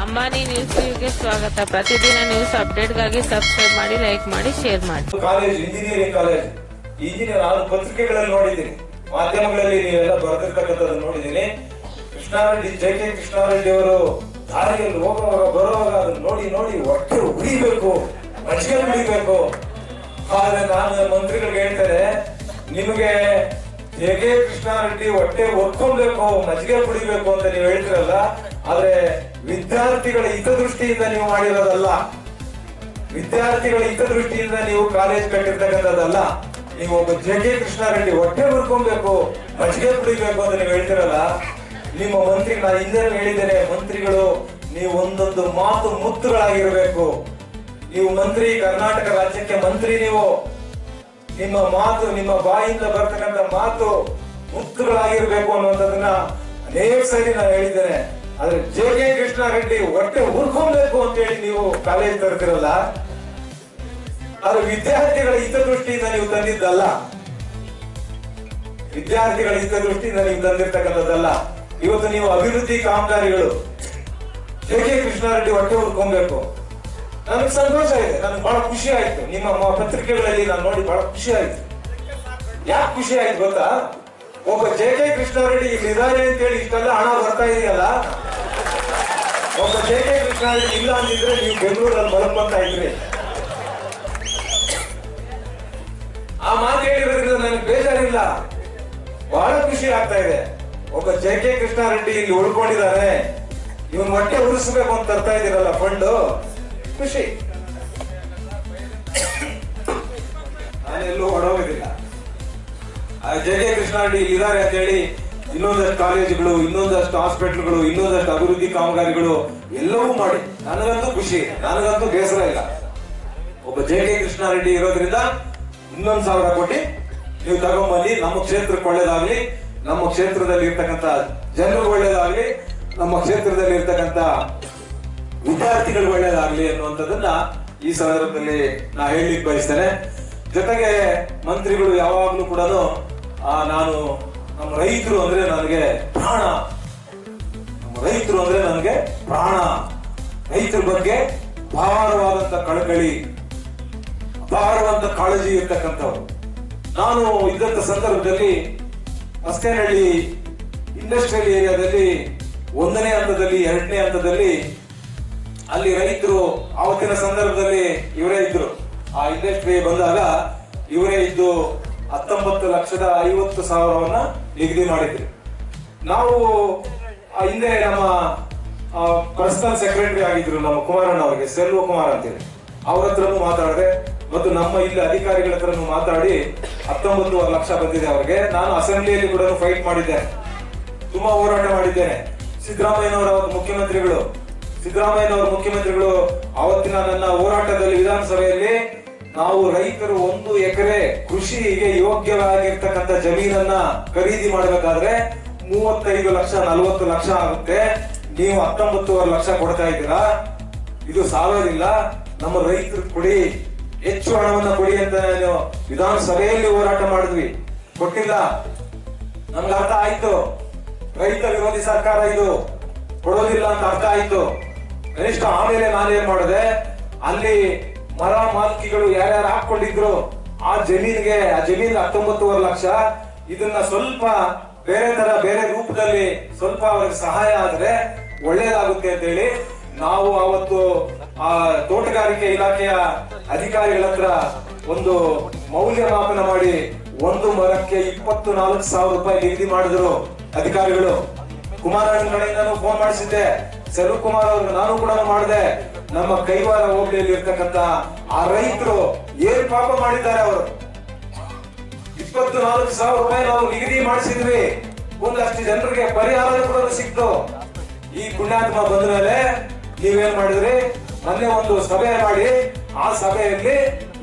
Ambani news ಗೆ ಸ್ವಾಗತ. ಪ್ರತಿದಿನ ನ್ಯೂಸ್ ಅಪ್ಡೇಟ್ಗಾಗಿ ಸಬ್ಸ್ಕ್ರೈಬ್ ಮಾಡಿ, ಲೈಕ್ ಮಾಡಿ, ಶೇರ್ ಮಾಡಿ. ಕಾಲೇಜ್, ಇಂಜಿನಿಯರಿಂಗ್ ಕಾಲೇಜ್, ಇಂಜಿನಿಯರ್ ನಾನು ಪತ್ರಿಕೆಗಳಲ್ಲಿ ನೋಡಿದ್ದೀನಿ, ಮಾಧ್ಯಮಗಳಲ್ಲಿ ನೀವೆಲ್ಲ ಬರೆದಿರ್ತಕ್ಕಂಥದ್ದು ನೋಡಿದ್ದೀನಿ. ಕೃಷ್ಣಾರೆಡ್ಡಿ, ಜೆ ಕೆ ಕೃಷ್ಣಾರೆಡ್ಡಿ ಅವರು ದಾರಿಯಲ್ಲಿ ಹೋಗುವಾಗ ಬರುವಾಗ ಅದನ್ನ ನೋಡಿ ನೋಡಿ ಹೊಟ್ಟೆ ಉಳಿಬೇಕು, ಮಜ್ಜಿಗೆ ಉಳಿಬೇಕು. ಆದ್ರೆ ನಾನು ಮಂತ್ರಿಗಳಿಗೆ ಹೇಳ್ತೇನೆ, ನಿಮಗೆ ಜೆ ಕೆ ಕೃಷ್ಣಾರೆಡ್ಡಿ ಹೊಟ್ಟೆ ಒರ್ಕೊಬೇಕು, ಮಜ್ಜಿಗೆ ಕುಡಿಬೇಕು ಅಂತ ನೀವು ಹೇಳ್ತಿರಲ್ಲ, ಆದ್ರೆ ವಿದ್ಯಾರ್ಥಿಗಳ ಹಿತದೃಷ್ಟಿಯಿಂದ ನೀವು ಮಾಡಿರೋದಲ್ಲ, ವಿದ್ಯಾರ್ಥಿಗಳ ಹಿತದೃಷ್ಟಿಯಿಂದ ನೀವು ಕಾಲೇಜ್ ಕಟ್ಟಿರ್ತಕ್ಕಂಥದ್ದಲ್ಲ. ನೀವು ಒಬ್ಬ ಜೆ ಕೆ ಕೃಷ್ಣಾರೆಡ್ಡಿ ಹೊಟ್ಟೆ ಹುರ್ಕೊಬೇಕು, ಮಜ್ಜಿಗೆ ಕುಡಿಬೇಕು ಅಂತ ನೀವು ಹೇಳ್ತಿರಲ್ಲ. ನಿಮ್ಮ ಮಂತ್ರಿ, ನಾನು ಹಿಂದೆ ಹೇಳಿದ್ದೇನೆ, ಮಂತ್ರಿಗಳು ನೀವು ಒಂದೊಂದು ಮಾತು ಮುತ್ತುಗಳಾಗಿರ್ಬೇಕು. ನೀವು ಮಂತ್ರಿ, ಕರ್ನಾಟಕ ರಾಜ್ಯಕ್ಕೆ ಮಂತ್ರಿ, ನೀವು ನಿಮ್ಮ ಮಾತು, ನಿಮ್ಮ ಬಾಯಿಂದ ಬರ್ತಕ್ಕಂಥ ಮಾತು ಮುತ್ತುಗಳಾಗಿರ್ಬೇಕು ಅನ್ನುವಂಥದ್ದನ್ನ ಅನೇಕ ಸರಿ ನಾನು ಹೇಳಿದ್ದೇನೆ. ಆದ್ರೆ ಜೆ ಕೆ ಕೃಷ್ಣಾರೆಡ್ಡಿ ಹೊಟ್ಟೆ ಹುರ್ಕೊಬೇಕು ಅಂತ ಹೇಳಿ ನೀವು ಕಾಲೇಜ್ ತರ್ತಿರಲ್ಲ, ಆದ್ರೆ ವಿದ್ಯಾರ್ಥಿಗಳ ಹಿತದೃಷ್ಟಿಯಿಂದ ನೀವು ತಂದಿದ್ದಲ್ಲ, ವಿದ್ಯಾರ್ಥಿಗಳ ಹಿತದೃಷ್ಟಿಯಿಂದ ನೀವು ತಂದಿರ್ತಕ್ಕಂಥದ್ದಲ್ಲ. ಇವತ್ತು ನೀವು ಅಭಿವೃದ್ಧಿ ಕಾಮಗಾರಿಗಳು, ಜೆ ಕೆ ಕೃಷ್ಣಾರೆಡ್ಡಿ ಹೊಟ್ಟೆ ಹುರ್ಕೊಬೇಕು. ನನಗೆ ಸಂತೋಷ ಇದೆ, ನನಗೆ ಬಹಳ ಖುಷಿ ಆಯ್ತು. ನಿಮ್ಮ ಪತ್ರಿಕೆಗಳಲ್ಲಿ ನಾನು ನೋಡಿ ಬಹಳ ಖುಷಿ ಆಯ್ತು. ಯಾಕೆ ಖುಷಿ ಆಯ್ತು ಗೊತ್ತಾ? ಒಬ್ಬ ಜೆ ಕೆ ಕೃಷ್ಣಾರೆಡ್ಡಿ ಇಲ್ಲಿದ್ದಾರೆ ಅಂತ ಹೇಳಿ ಇಷ್ಟೆಲ್ಲ ಹಣ ಬರ್ತಾ ಇದೆಯಲ್ಲ, ಒಬ್ಬ ಜೆ ಕೆ ಕೃಷ್ಣಾರೆಡ್ಡಿ ಇಲ್ಲ ಅಂದಿದ್ರೆ ನೀವು ಬೆಂಗಳೂರಲ್ಲಿ ಮಲಗ್ಕೊಂತ ಇದ್ರಿ. ಆ ಮಾತು ಹೇಳಿರೋದ್ರಿಂದ ನನಗೆ ಬೇಜಾರಿಲ್ಲ, ಬಹಳ ಖುಷಿ ಆಗ್ತಾ ಇದೆ. ಒಬ್ಬ ಜೆ ಕೆ ಕೃಷ್ಣಾರೆಡ್ಡಿ ಇಲ್ಲಿ ಉಳ್ಕೊಂಡಿದ್ದಾರೆ, ಇವನ್ ಹೊಟ್ಟೆ ಉಳಿಸ್ಬೇಕು ಅಂತ ತರ್ತಾ ಇದ್ದೀರಲ್ಲ ಫಂಡ್, ಖುಷಿ. ನಾನೆಲ್ಲೂ ಹೊಡೋದಿಲ್ಲ. ಜೆ ಕೆ ಕೃಷ್ಣಾರೆಡ್ಡಿ ಇಲ್ಲಿದ್ದಾರೆ ಅಂತ ಹೇಳಿ ಇನ್ನೊಂದಷ್ಟು ಕಾಲೇಜುಗಳು, ಇನ್ನೊಂದಷ್ಟು ಹಾಸ್ಪಿಟಲ್ಗಳು, ಇನ್ನೊಂದಷ್ಟು ಅಭಿವೃದ್ಧಿ ಕಾಮಗಾರಿಗಳು ಎಲ್ಲವೂ ಮಾಡಿ ನನಗಂತೂ ಖುಷಿ, ನನಗಂತೂ ಬೇಸರ ಇಲ್ಲ. ಒಬ್ಬ ಜೆ ಕೆ ಕೃಷ್ಣಾರೆಡ್ಡಿ ಇರೋದ್ರಿಂದ 1,000 ಕೋಟಿ ನೀವು ತಗೊಂಡ್ಬಂದು ನಮ್ಮ ಕ್ಷೇತ್ರಕ್ಕೆ ಒಳ್ಳೇದಾಗ್ಲಿ, ನಮ್ಮ ಕ್ಷೇತ್ರದಲ್ಲಿ ಇರ್ತಕ್ಕಂಥ ಜನರು ಒಳ್ಳೇದಾಗ್ಲಿ, ನಮ್ಮ ಕ್ಷೇತ್ರದಲ್ಲಿ ಇರ್ತಕ್ಕಂಥ ವಿದ್ಯಾರ್ಥಿಗಳು ಒಳ್ಳೇದಾಗ್ಲಿ ಅನ್ನುವಂಥದ್ದನ್ನ ಈ ಸಂದರ್ಭದಲ್ಲಿ ನಾ ಹೇಳಲಿಕ್ಕೆ ಬಯಸ್ತೇನೆ. ಜೊತೆಗೆ ಮಂತ್ರಿಗಳು ಯಾವಾಗ್ಲೂ ಕೂಡ ನಾನು ನಮ್ಮ ರೈತರು ಅಂದ್ರೆ ನನಗೆ ಪ್ರಾಣ, ನಮ್ಮ ರೈತರು ಅಂದ್ರೆ ನನಗೆ ಪ್ರಾಣ, ರೈತರ ಬಗ್ಗೆ ಅಪಾರವಾದಂತ ಕಳಕಳಿ, ಅಪಾರವಾದಂತ ಕಾಳಜಿ ಇರ್ತಕ್ಕಂಥವ್ರು. ನಾನು ಇದ್ದಂತ ಸಂದರ್ಭದಲ್ಲಿ ಮಸ್ತೇನಹಳ್ಳಿ ಇಂಡಸ್ಟ್ರಿಯಲ್ ಏರಿಯಾದಲ್ಲಿ 1ನೇ ಹಂತದಲ್ಲಿ, 2ನೇ ಹಂತದಲ್ಲಿ ಅಲ್ಲಿ ರೈತರು ಆವತ್ತಿನ ಸಂದರ್ಭದಲ್ಲಿ ಇವರೇ ಇದ್ರು. ಆ ಇಂಡಸ್ಟ್ರಿ ಬಂದಾಗ ಇವರೇ ಇದ್ದು 19,50,000 ನಿಗದಿ ಮಾಡಿದ್ರು. ನಾವು ಹಿಂದೆ ನಮ್ಮ ಪರ್ಸನಲ್ ಸೆಕ್ರೆಟರಿ ಆಗಿದ್ರು ನಮ್ಮ ಕುಮಾರಣ್ಣ ಅವರಿಗೆ, ಸೆಲ್ವಕುಮಾರ್ ಅಂತೇಳಿ, ಅವ್ರ ಹತ್ರನೂ ಮಾತಾಡಿದೆ ಮತ್ತು ನಮ್ಮ ಇಲ್ಲಿ ಅಧಿಕಾರಿಗಳ ಹತ್ರನೂ ಮಾತಾಡಿ 19 ಲಕ್ಷ ಬಂದಿದೆ ಅವ್ರಿಗೆ. ನಾನು ಅಸೆಂಬ್ಲಿಯಲ್ಲಿ ಕೂಡ ಫೈಟ್ ಮಾಡಿದ್ದೇನೆ, ತುಂಬಾ ಹೋರಾಟ ಮಾಡಿದ್ದೇನೆ. ಸಿದ್ದರಾಮಯ್ಯನವರ ಮುಖ್ಯಮಂತ್ರಿಗಳು ಅವತ್ತಿನ ನನ್ನ ಹೋರಾಟದಲ್ಲಿ ವಿಧಾನಸಭೆಯಲ್ಲಿ ನಾವು ರೈತರು 1 ಎಕರೆ ಕೃಷಿಗೆ ಯೋಗ್ಯವಾಗಿರ್ತಕ್ಕಂಥ ಜಮೀನನ್ನ ಖರೀದಿ ಮಾಡಬೇಕಾದ್ರೆ 35 ಲಕ್ಷ 40 ಲಕ್ಷ ಆಗುತ್ತೆ, ನೀವು 19 ಲಕ್ಷ ಕೊಡ್ತಾ ಇದ್ದೀರಾ, ಇದು ಸಾಲೋದಿಲ್ಲ, ನಮ್ಮ ರೈತರು ಕೊಡಿ, ಹೆಚ್ಚು ಹಣವನ್ನ ಕೊಡಿ ಅಂತ ನಾವು ವಿಧಾನಸಭೆಯಲ್ಲಿ ಹೋರಾಟ ಮಾಡಿದ್ವಿ. ಕೊಟ್ಟಿಲ್ಲ. ನಮ್ಗೆ ಅರ್ಥ ಆಯ್ತು, ರೈತ ವಿರೋಧಿ ಸರ್ಕಾರ ಇದು, ಕೊಡೋದಿಲ್ಲ ಅಂತ ಅರ್ಥ ಆಯ್ತು. ಕನಿಷ್ಠ ಆಮೇಲೆ ನಾನೇನ್ ಮಾಡಿದೆ, ಅಲ್ಲಿ ಮರ ಮಾಲಕಿಗಳು ಯಾರ್ಯಾರು ಹಾಕೊಂಡಿದ್ರು ಆ ಜಮೀನಿಗೆ 19 ಲಕ್ಷ, ಇದನ್ನ ಸ್ವಲ್ಪ ಬೇರೆ ರೂಪದಲ್ಲಿ ಸ್ವಲ್ಪ ಅವ್ರಿಗೆ ಸಹಾಯ ಆದ್ರೆ ಒಳ್ಳೇದಾಗುತ್ತೆ ಅಂತ ಹೇಳಿ ನಾವು ಅವತ್ತು ಆ ತೋಟಗಾರಿಕೆ ಇಲಾಖೆಯ ಅಧಿಕಾರಿಗಳ ಹತ್ರ ಒಂದು ಮೌಲ್ಯಮಾಪನ ಮಾಡಿ ಒಂದು ಮರಕ್ಕೆ 24,000 ರೂಪಾಯಿ ನಿಗದಿ ಮಾಡಿದ್ರು ಅಧಿಕಾರಿಗಳು. ಕುಮಾರಣ್ಣ ಕಡೆಯಿಂದನೂ ಫೋನ್ ಮಾಡಿಸಿದ್ದೆ, ಸೆಲ್ವಕುಮಾರ್ ಅವ್ರಿಗೆ ನಾನು ಕೂಡ ಮಾಡಿದೆ. ನಮ್ಮ ಕೈವಾರ ಹೋಬಳಿಯಲ್ಲಿ ಇರ್ತಕ್ಕಂಥ ಆ ರೈತರು ಏನ್ ಪಾಪ ಮಾಡಿದ್ದಾರೆ, ಅವರು 24,000 ರೂಪಾಯಿ ನಾವು ನಿಗದಿ ಮಾಡಿಸಿದ್ವಿ, ಒಂದಷ್ಟು ಜನರಿಗೆ ಪರಿಹಾರ ಕೂಡ ಸಿಕ್ತು. ಈ ಪುಣ್ಯಾತ್ಮ ಬಂದ ಮೇಲೆ ನೀವೇನ್ ಮಾಡಿದ್ರಿ, ಮೊನ್ನೆ ಒಂದು ಸಭೆ ಮಾಡಿ ಆ ಸಭೆಯಲ್ಲಿ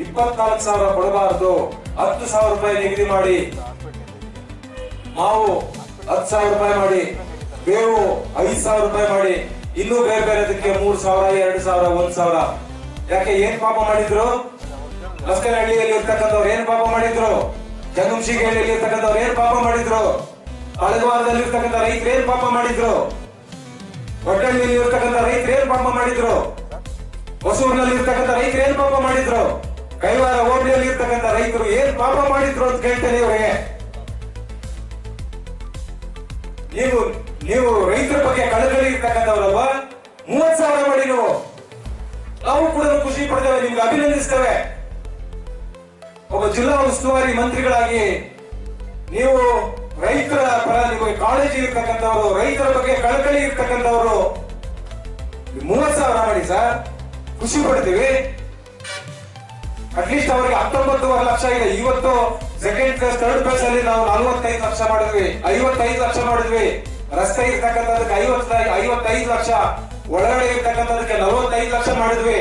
24,000 ಕೊಡಬಾರದು, 10,000 ರೂಪಾಯಿ ನಿಗದಿ ಮಾಡಿ, ಮಾವು 10,000 ರೂಪಾಯಿ ಮಾಡಿ, ಬೇವು 5,000 ರೂಪಾಯಿ ಮಾಡಿ, ಇನ್ನೂ ಬೇರೆದಕ್ಕೆ 3,000, 2,000, 1,000. ಯಾಕೆ? ಏನ್ ಪಾಪ ಮಾಡಿದ್ರು? ಮಸ್ಕನಹಳ್ಳಿಯಲ್ಲಿ ಇರ್ತಕ್ಕಂಥವ್ರು ಏನ್ ಪಾಪ ಮಾಡಿದ್ರು? ಜಂಗಮಶಿಗೇಳಿಯಲ್ಲಿ ಇರ್ತಕ್ಕಂಥವ್ರು ಏನ್ ಪಾಪ ಮಾಡಿದ್ರು? ಹಳಗವಾರದಲ್ಲಿ ಇರ್ತಕ್ಕಂಥ ರೈತರು ಏನ್ ಪಾಪ ಮಾಡಿದ್ರು? ಒಟ್ಟಲ್ಲಿ ಇರ್ತಕ್ಕಂಥ ರೈತರು ಏನ್ ಪಾಪ ಮಾಡಿದ್ರು, ಹೊಸೂರಿನಲ್ಲಿ ಇರ್ತಕ್ಕಂಥ ರೈತರು ಏನ್ ಪಾಪ ಮಾಡಿದ್ರು, ಕೈವಾರ ಹೋಬಳಿಯಲ್ಲಿ ಇರ್ತಕ್ಕಂಥ ರೈತರು ಏನ್ ಪಾಪ ಮಾಡಿದ್ರು ಅಂತ ಕೇಳ್ತೇನೆ ಇವರಿಗೆ. ನೀವು ರೈತರ ಬಗ್ಗೆ ಕಳಕಳಿ ಇರ್ತಕ್ಕಂಥವ್ರಲ್ವಾ, 30,000 ಮಾಡಿ ನಾವು ಕೂಡ ಖುಷಿ ಪಡ್ತೇವೆ, ನಿಮ್ಗೆ ಅಭಿನಂದಿಸ್ತೇವೆ. ಒಬ್ಬ ಜಿಲ್ಲಾ ಉಸ್ತುವಾರಿ ಮಂತ್ರಿಗಳಾಗಿ ನೀವು ರೈತರ ಪರ ನೀವು ಕಾಳಜಿ ಇರ್ತಕ್ಕಂಥವ್ರು, ರೈತರ ಬಗ್ಗೆ ಕಳಕಳಿ ಇರ್ತಕ್ಕಂಥವ್ರು, 30,000 ಮಾಡಿ ಸರ್, ಖುಷಿ ಪಡ್ತೀವಿ. ಅಟ್ಲೀಸ್ಟ್ ಅವರಿಗೆ 19.5 ಲಕ್ಷ ಇದೆ. ಇವತ್ತು ಸೆಕೆಂಡ್ ಫೇಸ್ ಥರ್ಡ್ ಫೇಸ್ ಅಲ್ಲಿ ನಾವು 45 ಲಕ್ಷ ಮಾಡಿದ್ವಿ, 55 ಲಕ್ಷ ಮಾಡಿದ್ವಿ. ರಸ್ತೆ ಇರ್ತಕ್ಕಂಥದಕ್ಕೆ 55 ಲಕ್ಷ, ಒಳಗಡೆ ಇರ್ತಕ್ಕಂಥದಕ್ಕೆ 45 ಲಕ್ಷ ಮಾಡಿದ್ವಿ.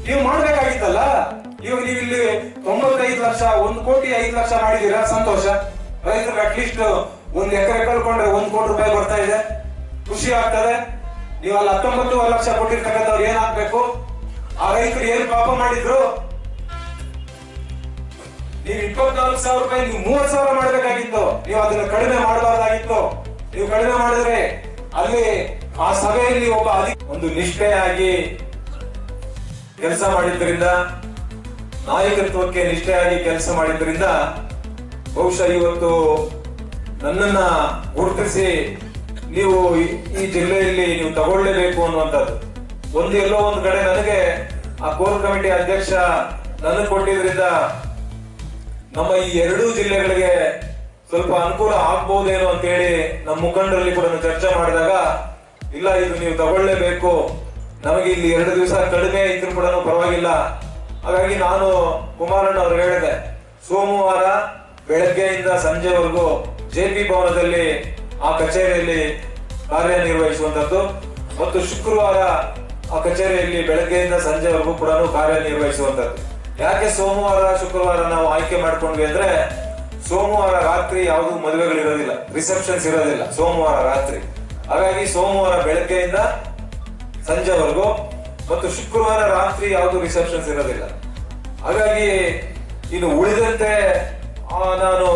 ನೀವು ಮಾಡ್ಬೇಕಾಗಿತ್ತಲ್ಲ. ಇವಾಗ ನೀವು ಇಲ್ಲಿ 95 ಲಕ್ಷ, 1,05,00,000 ಮಾಡಿದೀರಾ, ಸಂತೋಷ. ರೈತರಿಗೆ ಅಟ್ಲೀಸ್ಟ್ 1 ಎಕರೆ ಕಳ್ಕೊಂಡ್ರೆ 1 ಕೋಟಿ ರೂಪಾಯಿ ಬರ್ತಾ ಇದೆ, ಖುಷಿ ಆಗ್ತದೆ. ನೀವು ಅಲ್ಲಿ 19 ಲಕ್ಷ ಕೊಟ್ಟಿರ್ತಕ್ಕಂಥವ್ರು ಏನಾಗ್ಬೇಕು? ಆ ರೈತರು ಏನ್ ಪಾಪ ಮಾಡಿದ್ರು? ನೀವು 24,000 ರೂಪಾಯಿ, ನೀವು 30,000 ಮಾಡಬೇಕಾಗಿತ್ತು. ನೀವು ಅದನ್ನ ಕಡಿಮೆ ಮಾಡಬಾರ್ದಾಗಿತ್ತು. ನೀವು ಕಡಿಮೆ ಮಾಡಿದ್ರೆ ಅಲ್ಲಿ ಆ ಸಭೆಯಲ್ಲಿ ಒಂದು ನಿಷ್ಠೆಯಾಗಿ ಕೆಲಸ ಮಾಡಿದ್ರಿಂದ, ನಾಯಕತ್ವಕ್ಕೆ ನಿಷ್ಠೆಯಾಗಿ ಕೆಲಸ ಮಾಡಿದ್ರಿಂದ ಬಹುಶಃ ಇವತ್ತು ನನ್ನನ್ನ ಗುರುತಿಸಿ ನೀವು ಈ ಜಿಲ್ಲೆಯಲ್ಲಿ ನೀವು ತಗೊಳ್ಳೇಬೇಕು ಅನ್ನುವಂಥದ್ದು ಎಲ್ಲೋ ಒಂದು ಕಡೆ ನನಗೆ ಆ ಕೋರ್ ಕಮಿಟಿ ಅಧ್ಯಕ್ಷ ನನಗೆ ಕೊಟ್ಟಿದ್ರಿಂದ ನಮ್ಮ ಈ 2 ಜಿಲ್ಲೆಗಳಿಗೆ ಸ್ವಲ್ಪ ಅನುಕೂಲ ಆಗ್ಬಹುದೇನೋ ಅಂತ ಹೇಳಿ ನಮ್ಮ ಮುಖಂಡರಲ್ಲಿ ಕೂಡ ಚರ್ಚೆ ಮಾಡಿದಾಗ, ಇಲ್ಲ ಇದು ನೀವು ತಗೊಳ್ಳೇಬೇಕು, ನಮಗೆ ಇಲ್ಲಿ 2 ದಿವಸ ಕಡಿಮೆ ಇದ್ರೂ ಕೂಡ ಪರವಾಗಿಲ್ಲ. ಹಾಗಾಗಿ ನಾನು ಕುಮಾರಣ್ಣ ಅವ್ರಿಗೆ ಹೇಳಿದೆ, ಸೋಮವಾರ ಬೆಳಗ್ಗೆಯಿಂದ ಸಂಜೆವರೆಗೂ JP ಭವನದಲ್ಲಿ ಆ ಕಚೇರಿಯಲ್ಲಿ ಕಾರ್ಯನಿರ್ವಹಿಸುವಂತದ್ದು ಮತ್ತು ಶುಕ್ರವಾರ ಆ ಕಚೇರಿಯಲ್ಲಿ ಬೆಳಗ್ಗೆಯಿಂದ ಸಂಜೆವರೆಗೂ ಕೂಡ ಕಾರ್ಯನಿರ್ವಹಿಸುವಂತದ್ದು. ಯಾಕೆ ಸೋಮವಾರ ಶುಕ್ರವಾರ ನಾವು ಆಯ್ಕೆ ಮಾಡ್ಕೊಂಡ್ವಿ ಅಂದ್ರೆ, ಸೋಮವಾರ ರಾತ್ರಿ ಯಾವುದು ಮದುವೆಗಳಿರೋದಿಲ್ಲ, ರಿಸೆಪ್ಷನ್ಸ್ ಇರೋದಿಲ್ಲ ಸೋಮವಾರ ರಾತ್ರಿ. ಹಾಗಾಗಿ ಸೋಮವಾರ ಬೆಳಗ್ಗೆಯಿಂದ ಸಂಜೆವರೆಗೂ ಮತ್ತು ಶುಕ್ರವಾರ ರಾತ್ರಿ ಯಾವುದು ರಿಸೆಪ್ಷನ್ಸ್ ಇರೋದಿಲ್ಲ. ಹಾಗಾಗಿ ಇನ್ನು ಉಳಿದಂತೆ ನಾನು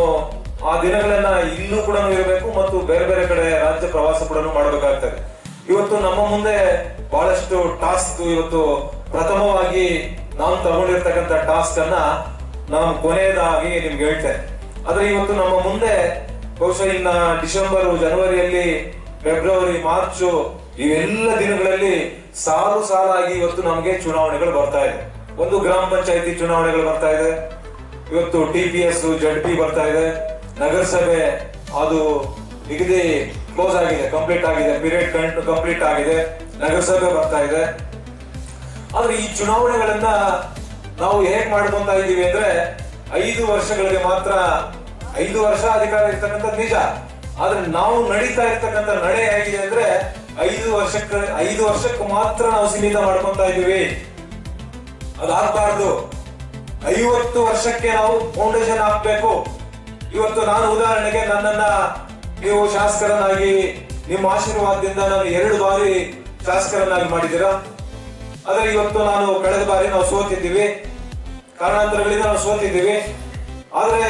ಆ ದಿನಗಳನ್ನ ಇಲ್ಲೂ ಕೂಡ ಇರಬೇಕು ಮತ್ತು ಬೇರೆ ಬೇರೆ ಕಡೆ ರಾಜ್ಯ ಪ್ರವಾಸ ಕೂಡ ಮಾಡಬೇಕಾಗ್ತದೆ. ಇವತ್ತು ನಮ್ಮ ಮುಂದೆ ಬಹಳಷ್ಟು ಟಾಸ್ಕ್, ಇವತ್ತು ಪ್ರಥಮವಾಗಿ ನಾನು ತಗೊಂಡಿರ್ತಕ್ಕಂಥ ಟಾಸ್ಕ್ ಅನ್ನ ನಾನು ಕೊನೆಯದಾಗಿ ನಿಮ್ಗೆ ಹೇಳ್ತೇನೆ. ಆದ್ರೆ ಇವತ್ತು ನಮ್ಮ ಮುಂದೆ ಬಹುಶಃ ಇನ್ನ ಡಿಸೆಂಬರ್, ಜನವರಿಯಲ್ಲಿ, ಫೆಬ್ರವರಿ, ಮಾರ್ಚ್ ಇವೆಲ್ಲ ದಿನಗಳಲ್ಲಿ ಸಾಲಾಗಿ ಇವತ್ತು ನಮಗೆ ಚುನಾವಣೆಗಳು ಬರ್ತಾ ಇದೆ. ಒಂದು ಗ್ರಾಮ ಪಂಚಾಯತಿ ಚುನಾವಣೆಗಳು ಬರ್ತಾ ಇದೆ, ಇವತ್ತು TPS, ZP ಬರ್ತಾ ಇದೆ, ನಗರಸಭೆ ಅದು ನಿಗದಿ ಕ್ಲೋಸ್ ಆಗಿದೆ, ಕಂಪ್ಲೀಟ್ ಆಗಿದೆ, ಪೀರಿಯಡ್ ಕಂಪ್ಲೀಟ್ ಆಗಿದೆ, ನಗರಸಭೆ ಬರ್ತಾ ಇದೆ. ಆದ್ರೆ ಈ ಚುನಾವಣೆಗಳನ್ನ ನಾವು ಹೇಗ್ ಮಾಡ್ಕೊಂತ ಇದೀವಿ ಅಂದ್ರೆ, 5 ವರ್ಷಗಳಿಗೆ ಮಾತ್ರ 5 ವರ್ಷ ಅಧಿಕಾರ ಇರ್ತಕ್ಕಂಥದ್ದು ನಿಜ. ಆದ್ರೆ ನಾವು ನಡೀತಾ ಇರ್ತಕ್ಕಂಥ ನಡೆ ಹೇಗಿದೆ ಅಂದ್ರೆ, 5 ವರ್ಷಕ್ಕೆ ಮಾತ್ರ ನಾವು ಸೀಮಿತ ಮಾಡ್ಕೊಂತ ಇದೀವಿ. ಅದಾಗಬಾರ್ದು. 50 ವರ್ಷಕ್ಕೆ ನಾವು ಫೌಂಡೇಶನ್ ಹಾಕ್ಬೇಕು. ಇವತ್ತು ನಾನು ಉದಾಹರಣೆಗೆ, ನನ್ನನ್ನ ನೀವು ಶಾಸಕರನ್ನಾಗಿ ನಿಮ್ಮ ಆಶೀರ್ವಾದದಿಂದ ನಾನು 2 ಬಾರಿ ಶಾಸಕರನ್ನಾಗಿ ಮಾಡಿದ್ದೀರಾ. ಆದ್ರೆ ಇವತ್ತು ನಾನು ಕಳೆದ ಬಾರಿ ನಾವು ಸೋತಿದ್ದೀವಿ, ಕಾರಣಾಂತರಗಳಿಂದ ನಾವು ಸೋತಿದ್ದೀವಿ. ಆದ್ರೆ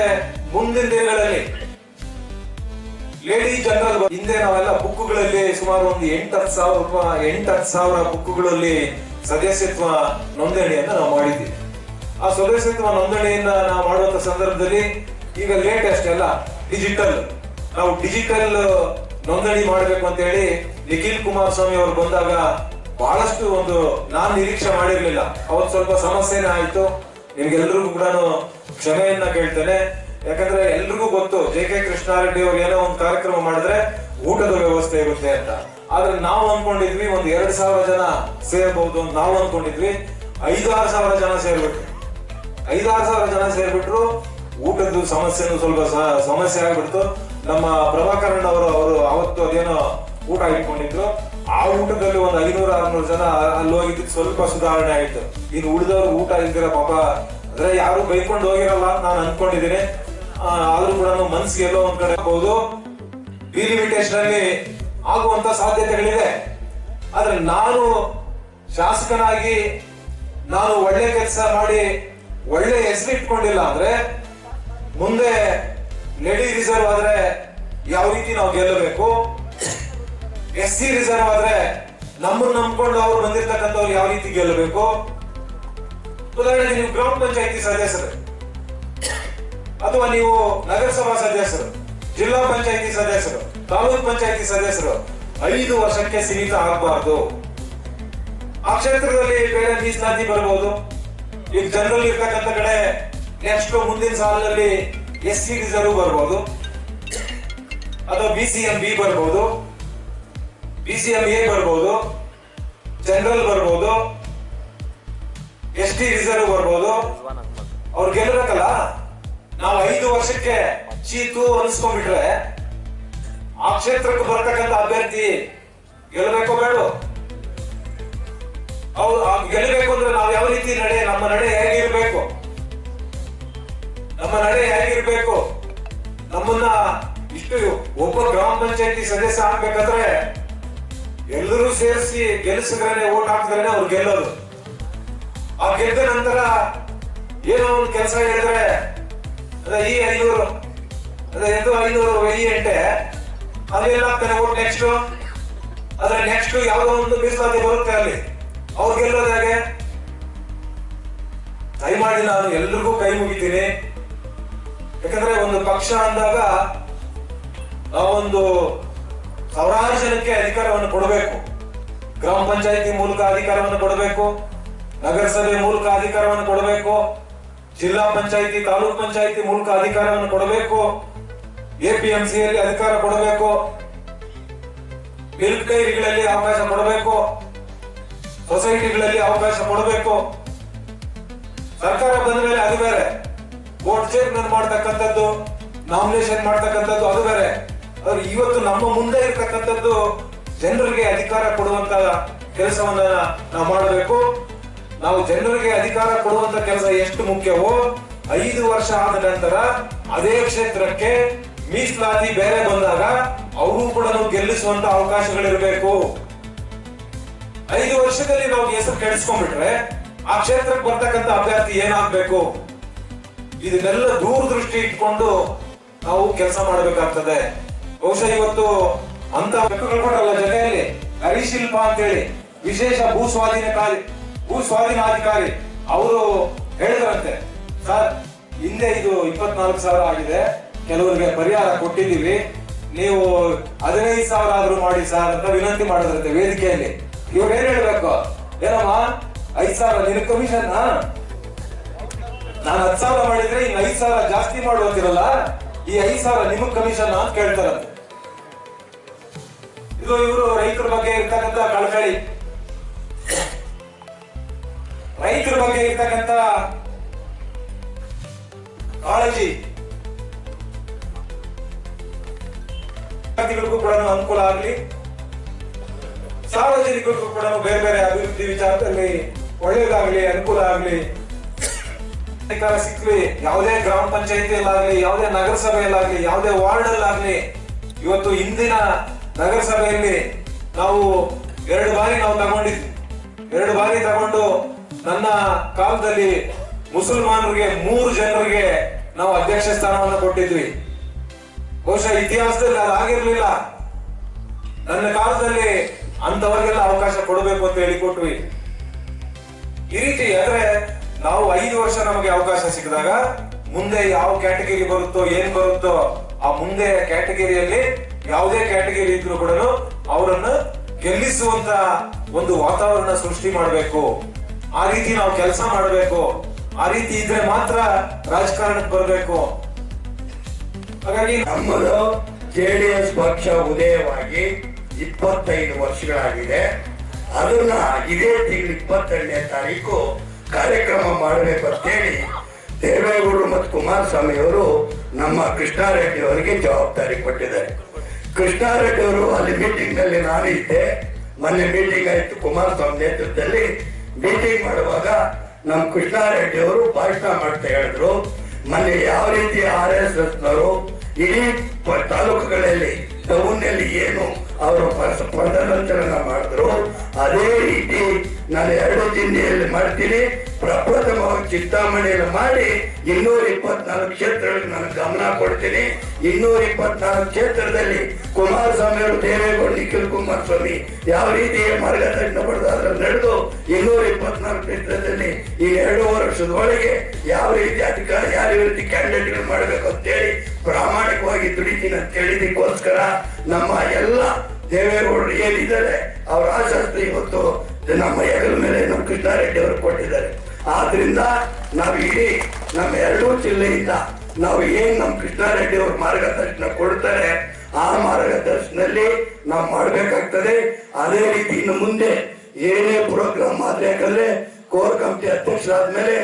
ಮುಂದಿನ ದಿನಗಳಲ್ಲಿ ಲೇಡಿ ಜನರಲ್ ಹಿಂದೆ ನಾವೆಲ್ಲ ಬುಕ್ಗಳಲ್ಲಿ ಸುಮಾರು ಒಂದು 8,000 ಬುಕ್ಗಳಲ್ಲಿ ಸದಸ್ಯತ್ವ ನೋಂದಣಿಯನ್ನ ನಾವು ಮಾಡಿದ್ದೀವಿ. ಆ ಸದಸ್ಯತ್ವ ನೋಂದಣಿಯನ್ನ ನಾವು ಮಾಡುವಂತ ಸಂದರ್ಭದಲ್ಲಿ ಈಗ ಲೇಟೆಸ್ಟ್ ಎಲ್ಲ ನಾವು ಡಿಜಿಟಲ್ ನೋಂದಣಿ ಮಾಡಬೇಕು ಅಂತ ಹೇಳಿ ನಿಖಿಲ್ ಕುಮಾರಸ್ವಾಮಿ ಅವರು ಬಂದಾಗ ಬಹಳಷ್ಟು ನಾನು ನಿರೀಕ್ಷೆ ಮಾಡಿರ್ಲಿಲ್ಲ. ಅವತ್ತು ಸ್ವಲ್ಪ ಸಮಸ್ಯೆನೇ ಆಯ್ತು. ನಿಮ್ಗೆಲ್ರಿಗೂ ಕೂಡ ಕ್ಷಮೆಯನ್ನ ಕೇಳ್ತೇನೆ. ಯಾಕಂದ್ರೆ ಎಲ್ರಿಗೂ ಗೊತ್ತು, JK ಕೃಷ್ಣಾರೆಡ್ಡಿ ಅವ್ರು ಏನೋ ಒಂದು ಕಾರ್ಯಕ್ರಮ ಮಾಡಿದ್ರೆ ಊಟದ ವ್ಯವಸ್ಥೆ ಇರುತ್ತೆ ಅಂತ. ಆದ್ರೆ ನಾವು ಅನ್ಕೊಂಡಿದ್ವಿ 2,000 ಜನ ಸೇರ್ಬಹುದು ಅಂತ ನಾವು ಅನ್ಕೊಂಡಿದ್ವಿ. 5,000-6,000 ಜನ ಸೇರ್ಬಿಟ್ರು. 5,000-6,000 ಜನ ಸೇರ್ಬಿಟ್ರು. ಊಟದ ಸಮಸ್ಯೆನೂ ಸ್ವಲ್ಪ ಸಮಸ್ಯೆ ಆಗ್ಬಿಡ್ತು. ನಮ್ಮ ಪ್ರಭಾಕರಣ್ಣ ಅವರು ಅವತ್ತು ಅದೇನೋ ಊಟ ಇಟ್ಕೊಂಡಿದ್ರು. ಆ ಊಟದಲ್ಲಿ 500-600 ಜನ ಅಲ್ಲಿ ಹೋಗಿದ್ದಕ್ಕೆ ಸ್ವಲ್ಪ ಸುಧಾರಣೆ ಆಯ್ತು. ಇನ್ನು ಉಳಿದವರು ಊಟ ಇಲ್ದಿರ ಪಾಪ, ಅಂದ್ರೆ ಯಾರು ಬೈಕೊಂಡು ಹೋಗಿರಲ್ಲ ನಾನು ಅನ್ಕೊಂಡಿದ್ದೀನಿ. ಆದ್ರೂ ಕೂಡ ಮನ್ಸಿಗೆ ಎಲ್ಲೋ ಒಂದ್ ಕಡೆ ಹೋಗ್ಬೋದು, ಡಿಲಿಮಿಟೇಷನ್ ಅಲ್ಲಿ ಆಗುವಂತ ಸಾಧ್ಯತೆಗಳಿದೆ. ಆದ್ರೆ ನಾನು ಶಾಸಕನಾಗಿ ನಾನು ಒಳ್ಳೆ ಕೆಲಸ ಮಾಡಿ ಒಳ್ಳೆ ಹೆಸರು ಇಟ್ಕೊಂಡಿಲ್ಲ ಅಂದ್ರೆ, ಮುಂದೆ ಲೇಡಿ ರಿಸರ್ವ್ ಆದ್ರೆ ಯಾವ ರೀತಿ ನಾವು ಗೆಲ್ಲಬೇಕು, SC ರಿಸರ್ವ್ ಆದ್ರೆ ನಮ್ಮನ್ನ ನಂಬ್ಕೊಂಡು ಅವ್ರು ಬಂದಿರ್ತಕ್ಕಂಥವ್ರು ಯಾವ ರೀತಿ ಗೆಲ್ಲಬೇಕು? ಉದಾಹರಣೆಗೆ ನೀವು ಗ್ರಾಮ ಪಂಚಾಯತಿ ಸದಸ್ಯರು ಅಥವಾ ನೀವು ನಗರಸಭಾ ಸದಸ್ಯರು, ಜಿಲ್ಲಾ ಪಂಚಾಯತಿ ಸದಸ್ಯರು, ತಾಲೂಕ್ ಪಂಚಾಯತಿ ಸದಸ್ಯರು 5 ವರ್ಷಕ್ಕೆ ಸೀಮಿತ ಆಗಬಾರ್ದು. ಆ ಕ್ಷೇತ್ರದಲ್ಲಿ ಬೇರೆ ಮೀಸಲಾತಿ ಬರಬಹುದು. ಈಗ ಜನರಲ್ ಇರ್ತಕ್ಕಂಥ ಕಡೆ ನೆಕ್ಸ್ಟ್ ಮುಂದಿನ ಸಾಲಿನಲ್ಲಿ SC ರಿಸರ್ವ್ ಬರ್ಬೋದು, ಅಥವಾ BCM B ಬರ್ಬೋದು, BCM A ಬರ್ಬೋದು, ಜನರಲ್ ಬರ್ಬೋದು, ST ರಿಸರ್ವ್ ಬರ್ಬೋದು. ಅವ್ರು ಗೆಲ್ಲಬೇಕಲ್ಲ. ನಾವು 5 ವರ್ಷಕ್ಕೆ ಚೀತು ಅನಿಸ್ಕೊಂಡ್ಬಿಟ್ರೆ ಆ ಕ್ಷೇತ್ರಕ್ಕೆ ಬರ್ತಕ್ಕಂಥ ಅಭ್ಯರ್ಥಿ ಗೆಲ್ಲಬೇಕೋ ಬೇಡ? ಅವ್ರು ಗೆಲ್ಲಬೇಕು ಅಂದ್ರೆ ನಾವು ಯಾವ ರೀತಿ ನಮ್ಮ ನಡೆ ಹೇಗಿರ್ಬೇಕು? ನಮ್ಮ ನಡೆ ಹೇಗಿರ್ಬೇಕು? ನಮ್ಮನ್ನ ಇಷ್ಟು ಒಬ್ಬ ಗ್ರಾಮ ಪಂಚಾಯತಿ ಸದಸ್ಯ ಆಗ್ಬೇಕಾದ್ರೆ ಎಲ್ಲರೂ ಸೇರಿಸಿ ಗೆಲ್ಲಿಸಿದ್ರೆ ಓಟ್ ಹಾಕಿದ್ರೆ ಅವ್ರು ಗೆಲ್ಲೋದು. ಆ ಗೆದ್ದ ನಂತರ ಏನೋ ಒಂದು ಕೆಲಸ ಹೇಳಿದ್ರೆ ಈ 500 1000 ಎಂಟೆ ಅಲ್ಲೆಲ್ಲ ಆಗ್ತಾನೆ ಓಟ್. ನೆಕ್ಸ್ಟ್ ಅದ್ರ ನೆಕ್ಸ್ಟ್ ಯಾವ್ದೋ ಒಂದು ಮೀಸಲಾತಿ ಬರುತ್ತೆ, ಅಲ್ಲಿ ಅವ್ರು ಗೆಲ್ಲೋದು ಹೇಗೆ? ದಯಮಾಡಿ ನಾನು ಎಲ್ರಿಗೂ ಕೈ ಮುಗಿತೀನಿ. ಯಾಕಂದ್ರೆ ಒಂದು ಪಕ್ಷ ಅಂದಾಗ ನಾವೊಂದು ಸಾವಿರಾರು ಜನಕ್ಕೆ ಅಧಿಕಾರವನ್ನು ಕೊಡಬೇಕು. ಗ್ರಾಮ ಪಂಚಾಯತಿ ಮೂಲಕ ಅಧಿಕಾರವನ್ನು ಕೊಡಬೇಕು, ನಗರಸಭೆ ಮೂಲಕ ಅಧಿಕಾರವನ್ನು ಕೊಡಬೇಕು, ಜಿಲ್ಲಾ ಪಂಚಾಯತಿ ತಾಲೂಕ್ ಪಂಚಾಯತಿ ಮೂಲಕ ಅಧಿಕಾರವನ್ನು ಕೊಡಬೇಕು, APMC ಯಲ್ಲಿ ಅಧಿಕಾರ ಕೊಡಬೇಕು, ಮಿಲ್ಕ್ ಡೈರಿಗಳಲ್ಲಿ ಅವಕಾಶ ಕೊಡಬೇಕು, ಸೊಸೈಟಿಗಳಲ್ಲಿ ಅವಕಾಶ ಕೊಡಬೇಕು. ಸರ್ಕಾರ ಬಂದ ಮೇಲೆ ಅದು ಬೇರೆ, ವೋಟ್ ಚೇರ್ಮನ್ ಮಾಡ್ತಕ್ಕಂಥದ್ದು, ನಾಮಿನೇಷನ್ ಮಾಡ್ತಕ್ಕಂಥದ್ದು ಅದು ಬೇರೆ. ಆದ್ರೆ ಇವತ್ತು ನಮ್ಮ ಮುಂದೆ ಇರ್ತಕ್ಕಂಥದ್ದು ಜನರಿಗೆ ಅಧಿಕಾರ ಕೊಡುವಂತ ಕೆಲಸವನ್ನ ನಾವು ಮಾಡಬೇಕು. ನಾವು ಜನರಿಗೆ ಅಧಿಕಾರ ಕೊಡುವಂತ ಕೆಲಸ ಎಷ್ಟು ಮುಖ್ಯವೋ 5 ವರ್ಷ ಆದ ನಂತರ ಅದೇ ಕ್ಷೇತ್ರಕ್ಕೆ ಮೀಸಲಾತಿ ಬೇರೆ ಬಂದಾಗ ಅವರು ಕೂಡ ನಾವು ಗೆಲ್ಲಿಸುವಂತ ಅವಕಾಶಗಳಿರಬೇಕು. 5 ವರ್ಷದಲ್ಲಿ ನಾವು ಹೆಸರು ಕೆಡಿಸ್ಕೊಂಡ್ಬಿಟ್ರೆ ಆ ಕ್ಷೇತ್ರಕ್ಕೆ ಬರ್ತಕ್ಕಂಥ ಅಭ್ಯರ್ಥಿ ಏನಾಗ್ಬೇಕು? ಇದನ್ನೆಲ್ಲ ದೂರದೃಷ್ಟಿ ಇಟ್ಕೊಂಡು ನಾವು ಕೆಲಸ ಮಾಡಬೇಕಾಗ್ತದೆ. ಬಹುಶಃ ಇವತ್ತು ಅಂತ ಕೊಟ್ಟಲ್ಲ ಜೊತೆಯಲ್ಲಿ ಹರಿಶಿಲ್ಪ ಅಂತ ಹೇಳಿ ವಿಶೇಷ ಭೂಸ್ವಾಧೀನಾಧಿಕಾರಿ ಅವರು ಹೇಳಿದ್ರಂತೆ, ಸರ್ ಹಿಂದೆ ಇದು 24,000 ಆಗಿದೆ, ಕೆಲವರಿಗೆ ಪರಿಹಾರ ಕೊಟ್ಟಿದ್ದೀವಿ, ನೀವು 15,000 ಆದ್ರೂ ಮಾಡಿ ಸರ್ ಅಂತ ವಿನಂತಿ ಮಾಡಿದ್ರಂತೆ ವೇದಿಕೆಯಲ್ಲಿ. ಇವ್ರು ಏನ್ ಹೇಳ್ಬೇಕು? ಏನಮ್ಮ 5,000 ನಿನ್ ಕಮಿಷನ್, ನಾನು 10,000 ಮಾಡಿದ್ರೆ ಇನ್ನು 5,000 ಜಾಸ್ತಿ ಮಾಡುವಂತಿರಲ್ಲ, ಈ 5,000 ನಿಮಗ್ ಕಮಿಷನ್ ಅಂತ ಕೇಳ್ತಾರಂತೆ. ಇದು ಇವರು ರೈತರ ಬಗ್ಗೆ ಇರ್ತಕ್ಕಂಥ ಕಳಕಳಿ, ರೈತರ ಬಗ್ಗೆ ಇರ್ತಕ್ಕಂಥ ಕಾಳಜಿ, ಕೂಡ ಅನುಕೂಲ ಆಗ್ಲಿ, ಸಾರ್ವಜನಿಕರಿಗೂ ಕೂಡ ಬೇರೆ ಬೇರೆ ಅಭಿವೃದ್ಧಿ ವಿಚಾರದಲ್ಲಿ ಒಳ್ಳೇದಾಗ್ಲಿ, ಅನುಕೂಲ ಆಗ್ಲಿ, ಅಧಿಕಾರ ಸಿಕ್ಲಿ. ಯಾವುದೇ ಗ್ರಾಮ ಪಂಚಾಯತಿಯಲ್ಲಾಗ್ಲಿ, ಯಾವುದೇ ನಗರಸಭೆಯಲ್ಲಾಗ್ಲಿ, ಯಾವುದೇ ವಾರ್ಡ್ ಅಲ್ಲಾಗ್ಲಿ, ಇವತ್ತು ಹಿಂದಿನ ನಗರಸಭೆಯಲ್ಲಿ ನಾವು 2 ಬಾರಿ ನಾವು ತಗೊಂಡಿದ್ವಿ. 2 ಬಾರಿ ತಗೊಂಡು ನನ್ನ ಕಾಲದಲ್ಲಿ ಮುಸಲ್ಮಾನರಿಗೆ 3 ಜನರಿಗೆ ನಾವು ಅಧ್ಯಕ್ಷ ಸ್ಥಾನವನ್ನು ಕೊಟ್ಟಿದ್ವಿ. ಬಹುಶಃ ಇತಿಹಾಸದಲ್ಲಿ ಅದಾಗಿರ್ಲಿಲ್ಲ. ನನ್ನ ಕಾಲದಲ್ಲಿ ಅಂತವರಿಗೆಲ್ಲ ಅವಕಾಶ ಕೊಡಬೇಕು ಅಂತ ಹೇಳಿ ಕೊಟ್ವಿ. ಈ ರೀತಿ ಆದ್ರೆ ನಾವು 5 ವರ್ಷ ನಮಗೆ ಅವಕಾಶ ಸಿಕ್ಕಿದಾಗ ಮುಂದೆ ಯಾವ ಕ್ಯಾಟಗರಿ ಬರುತ್ತೋ ಏನ್ ಬರುತ್ತೋ ಆ ಮುಂದೆ ಕ್ಯಾಟಗರಿಯಲ್ಲಿ ಯಾವುದೇ ಕ್ಯಾಟಗರಿ ಇದ್ರು ಕೂಡ ಅವರನ್ನ ಗೆಲ್ಲಿಸುವಂತ ಒಂದು ವಾತಾವರಣ ಸೃಷ್ಟಿ ಮಾಡಬೇಕು. ಆ ರೀತಿ ನಾವು ಕೆಲಸ ಮಾಡಬೇಕು. ಆ ರೀತಿ ಇದ್ರೆ ಮಾತ್ರ ರಾಜಕಾರಣಕ್ಕೆ ಬರಬೇಕು. ಹಾಗಾಗಿ ನಮ್ಮದು JDS ಪಕ್ಷ ಉದಯವಾಗಿ 25 ವರ್ಷಗಳಾಗಿದೆ. ಅದನ್ನ ಇದೇ ತಿಂಗಳು 22ನೇ ತಾರೀಕು ಕಾರ್ಯಕ್ರಮ ಮಾಡಬೇಕು ಅಂತೇಳಿ ದೇವೇಗೌಡರು ಮತ್ತು ಕುಮಾರಸ್ವಾಮಿ ಅವರು ನಮ್ಮ ಕೃಷ್ಣಾರೆಡ್ಡಿ ಅವರಿಗೆ ಜವಾಬ್ದಾರಿ ಕೊಟ್ಟಿದ್ದಾರೆ. ಕೃಷ್ಣಾರೆಡ್ಡಿ ಅವರು ಅಲ್ಲಿ ಮೀಟಿಂಗ್ ನಲ್ಲಿ ನಾನು ಇದ್ದೆ. ಮೊನ್ನೆ ಮೀಟಿಂಗ್ ಆಯ್ತು ಕುಮಾರಸ್ವಾಮಿ ನೇತೃತ್ವದಲ್ಲಿ. ಮೀಟಿಂಗ್ ಮಾಡುವಾಗ ನಮ್ಮ ಕೃಷ್ಣಾರೆಡ್ಡಿ ಅವರು ಭಾಷಣ ಮಾಡ್ತಾ ಹೇಳಿದ್ರು, ಮೊನ್ನೆ ಯಾವ ರೀತಿ RSS ನವರು ಇಡೀ ತಾಲೂಕುಗಳಲ್ಲಿ ಟೌನ್ನಲ್ಲಿ ಏನು ಅವರು ಪದಸಂಚಲನ ಮಾಡಿದ್ರು, ಅದೇ ರೀತಿ ನಾನು 2 ಜಿಲ್ಲೆಯಲ್ಲಿ ಮಾಡ್ತೀನಿ. ಪ್ರಪ್ರಥಮವಾಗಿ ಚಿಂತಾಮಣಿಯಲ್ಲಿ ಮಾಡಿ 224 ಕ್ಷೇತ್ರಗಳಿಗೆ ನಾನು ಗಮನ ಕೊಡ್ತೀನಿ. 224 ಕ್ಷೇತ್ರದಲ್ಲಿ ಕುಮಾರಸ್ವಾಮಿ ಅವರು ದೇವೇಗೌಡರಿಗೆ ನಿಖಿಲ್ ಕುಮಾರಸ್ವಾಮಿ ಯಾವ ರೀತಿ ಮಾರ್ಗದರ್ಶನ ಪಡೆದು ಅದ್ರಲ್ಲಿ ನಡೆದು 224 ಕ್ಷೇತ್ರದಲ್ಲಿ ಈ 2.5 ವರ್ಷದ ಒಳಗೆ ಯಾವ ರೀತಿ ಅಧಿಕಾರ ಯಾವ ರೀತಿ ಕ್ಯಾಂಡಿಡೇಟ್ಗಳು ಮಾಡಬೇಕು ಅಂತೇಳಿ ಪ್ರಾಮಾಣಿಕವಾಗಿ ದುಡಿತೀನಿ ಅಂತ ಹೇಳಿದಕ್ಕೋಸ್ಕರ ನಮ್ಮ ಎಲ್ಲ ದೇವೇಗೌಡರು ಏನಿದ್ದಾರೆ ಅವ್ರ ಆಶಾಸ್ತ್ರ ಇವತ್ತು ನಮ್ಮ ಹೆಗಲ ಮೇಲೆ ನಮ್ಮ ಕೃಷ್ಣಾರೆಡ್ಡಿ ಅವರು ಕೊಟ್ಟಿದ್ದಾರೆ. ಆದ್ರಿಂದ ನಾವು ಇಡೀ ನಮ್ಮ 2 ಜಿಲ್ಲೆಯಿಂದ ನಾವು ಏನ್ ನಮ್ಮ ಕೃಷ್ಣಾರೆಡ್ಡಿ ಅವ್ರ ಮಾರ್ಗದರ್ಶನ ಕೊಡ್ತಾರೆ ಆ ಮಾರ್ಗದರ್ಶನದಲ್ಲಿ ನಾವು ಮಾಡ್ಬೇಕಾಗ್ತದೆ. ಅದೇ ರೀತಿ ಇನ್ನು ಮುಂದೆ ಏನೇ ಪ್ರೋಗ್ರಾಮ್ ಆದ್ರೆ ಯಾಕಂದ್ರೆ ಕೋರ್ ಕಮಿಟಿ ಅಧ್ಯಕ್ಷರಾದ್ಮೇಲೆ